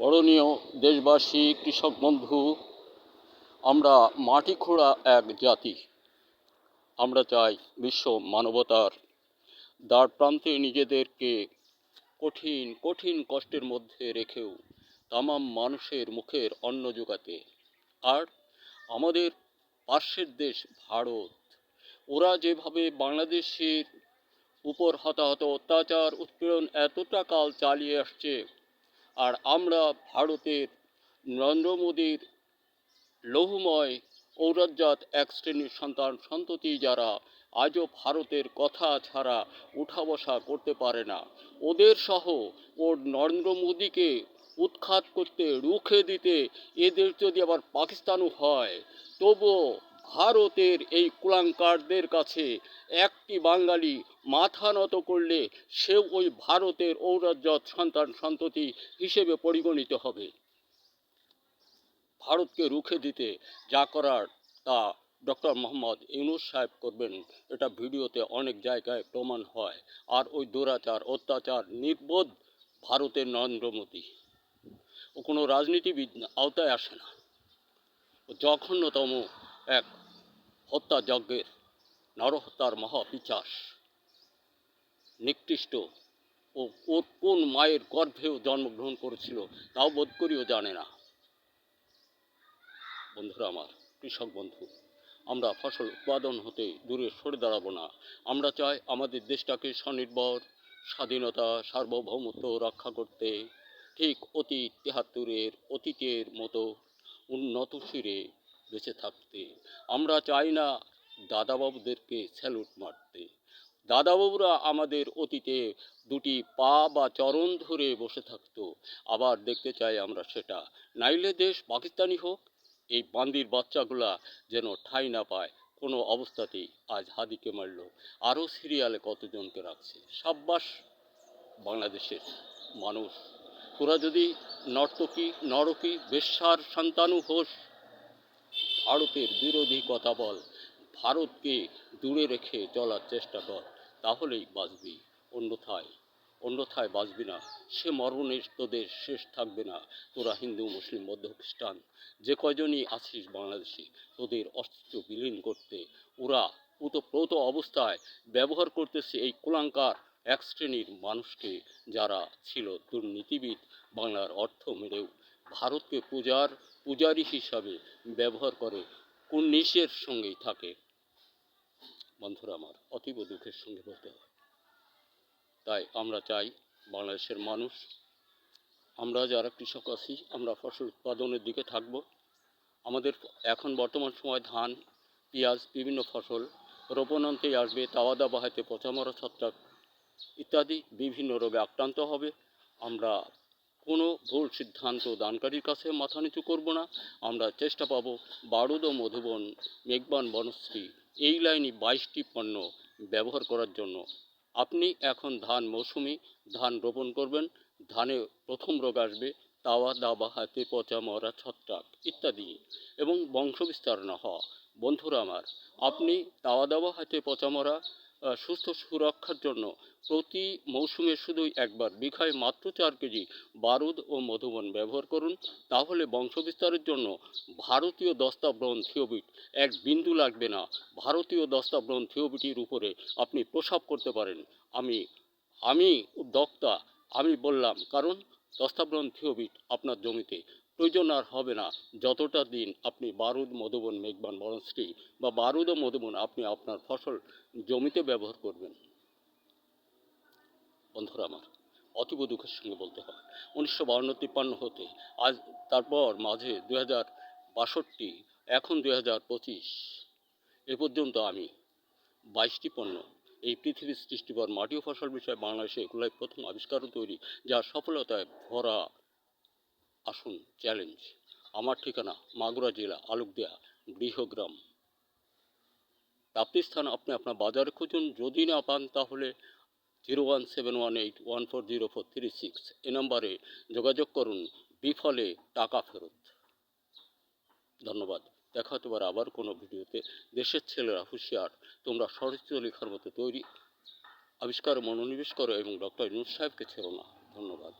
বরণীয় দেশবাসী, কৃষক বন্ধু, আমরা মাটি খোঁড়া এক জাতি। আমরা চাই বিশ্ব মানবতার দ্বারপ্রান্তে নিজেদেরকে কঠিন কঠিন কষ্টের মধ্যে রেখেও তামাম মানুষের মুখের অন্ন জোগাতে। আর আমাদের পার্শ্বের দেশ ভারত, ওরা যেভাবে বাংলাদেশের উপর হতাহত অত্যাচার উৎপীড়ন এতটা কাল চালিয়ে আসছে, আর আমরা ভারতের নরেন্দ্র মোদীর লৌহময় ঔরজাত এক শ্রেণীর সন্তান সন্ততি যারা আজও ভারতের কথা ছাড়া উঠা বসা করতে পারে না, ওদের সহ ওর নরেন্দ্র মোদীকে উৎখাত করতে রুখে দিতে এদের যদি আবার পাকিস্তানও হয়, তবুও ভারতের এই কুলাঙ্কারদের কাছে একটি বাঙালি মাথা নত করলে সেও ওই ভারতের ঔরজাত সন্তান সন্ততি হিসেবে পরিগণিত হবে। ভারতকে রুখে দিতে যা করার তা ডক্টর মোহাম্মদ ইউনূস সাহেব করবেন, এটা ভিডিওতে অনেক জায়গায় প্রমাণ হয়। আর ওই দুরাচার অত্যাচার নির্বোধ ভারতের নরেন্দ্র মোদী, ও কোনো রাজনীতিবিদ আওতায় আসে না। জঘন্যতম এক হত্যাযজ্ঞের, নরহত্যার মহাপিচাস, নিকৃষ্ট। ও ওর কোন মায়ের গর্ভেও জন্মগ্রহণ করেছিল তাও বোধ করিও জানে না। বন্ধুরা আমার, কৃষক বন্ধু, আমরা ফসল উৎপাদন হতে দূরে সরে দাঁড়াবো না। আমরা চাই আমাদের দেশটাকে স্বনির্ভর, স্বাধীনতা, সার্বভৌমত্ব রক্ষা করতে ঠিক অতীতের মতো উন্নত শিরে বেঁচে থাকতে। আমরা চাই না দাদাবাবুদেরকে স্যালুট মারতে। দাদাবাবুরা আমাদের অতীতে দুটি পা বা চরণ ধরে বসে থাকতো, আবার দেখতে চাই আমরা সেটা। নাইলে দেশ পাকিস্তানি হোক, এই বান্দির বাচ্চাগুলা যেন ঠাঁই না পায় কোনো অবস্থাতেই। আজ হাদিকে মারল, আরও সিরিয়ালে কতজনকে রাখছে। সাব্বাস বাংলাদেশের মানুষ, তোরা যদি নরকি বেশ্যার সন্তানু হোস, ভারতের বিরোধী কথা বল, ভারতকে দূরে রেখে চলার চেষ্টা কর, তাহলেই বাঁচবি। অন্যথায় বাঁচবি না। সে মরণের তোদের শেষ থাকবে না। তোরা হিন্দু, মুসলিম, বৌদ্ধ, খ্রিস্টান যে কয়জনই আছিস বাংলাদেশে, তোদের অস্তিত্ব বিলীন করতে ওরা ওতপ্রোত অবস্থায় ব্যবহার করতেছে এই কুলাঙ্কার এক শ্রেণীর মানুষকে, যারা ছিল দুর্নীতিবিদ। বাংলার অর্থ মেরেও ভারতকে পূজারী হিসাবে ব্যবহার করে, কুর্নিশের সঙ্গেই থাকে। বন্ধুরা আমার, অতীব দুঃখের সঙ্গে বলতে হয়। তাই আমরা চাই বাংলাদেশের মানুষ, আমরা যারা কৃষক আছি, আমরা ফসল উৎপাদনের দিকে থাকব। আমাদের এখন বর্তমান সময় ধান, পেঁয়াজ, বিভিন্ন ফসল রোপণান্তেই আসবে। তাওয়া দাবা হাতে পচামরা ছত্রাক ইত্যাদি বিভিন্ন রোগে আক্রান্ত হবে। আমরা কোনো ভুল সিদ্ধান্ত দানকারীর কাছে মাথা নিচু করব না। আমরা চেষ্টা পাব বারুদ ও মধুবন, মেঘবান, বনশ্রী এই লাইনই 22টি পণ্য ব্যবহার করার জন্য। আপনি এখন ধান মৌসুমি ধান রোপণ করবেন, ধানে প্রথম রোগ আসবে তাওয়া দাবা হাতে পচা মরা ছত্রাক ইত্যাদি, এবং বংশবিস্তার না হওয়া। বন্ধুরা আমার, আপনি তাওয়া দাবা হাতে পচা মরা সুস্থ সুরক্ষার জন্য প্রতি মৌসুমে শুধুই একবার বিঘায় মাত্র 4 কেজি বারুদ ও মধুবন ব্যবহার করুন। তাহলে বংশবিস্তারের জন্য ভারতীয় দস্তা ব্রন থিওবিট এক বিন্দু লাগবে না। ভারতীয় দস্তা ব্রন থিওবিটির উপরে আপনি প্রসাব করতে পারেন। আমি উদ্যোক্তা, আমি বললাম, কারণ দস্তা ব্রন থিওবিট আপনার জমিতে প্রয়োজন আর হবে না যতটা দিন আপনি বারুদ, মধুবন, মেঘবান, বনশ্রী বা বারুদ ও মধুবন আপনি আপনার ফসল জমিতে ব্যবহার করবেন। বন্ধুরা আমার, অতীব দুঃখের সঙ্গে বলতে হয়, 1952-53 হতে আজ, তারপর মাঝে 2062, এখন 2025, এ পর্যন্ত আমি 22টি পণ্য এই পৃথিবীর সৃষ্টিকর মাটি ও ফসল বিষয়ে বাংলাদেশে এগুলাই প্রথম আবিষ্কার তৈরি, যা সফলতায় ভরা। আসুন চ্যালেঞ্জ। আমার ঠিকানা মাগুরা জেলা, আলুকদিয়া, গৃহগ্রাম। প্রাপ্তিস্থান আপনি আপনার বাজারে খুঁজুন, যদি না পান তাহলে 01718140436 এ নম্বরে যোগাযোগ করুন। বিফলে টাকা ফেরত। ধন্যবাদ। দেখা হতে পারে আবার কোনো ভিডিওতে। দেশের ছেলেরা হুঁশিয়ার, তোমরা চরিত্র লেখার মতো তৈরি, আবিষ্কারে মনোনিবেশ করো এবং ডক্টর ইউনূস সাহেবকে ছেড়ো না। ধন্যবাদ।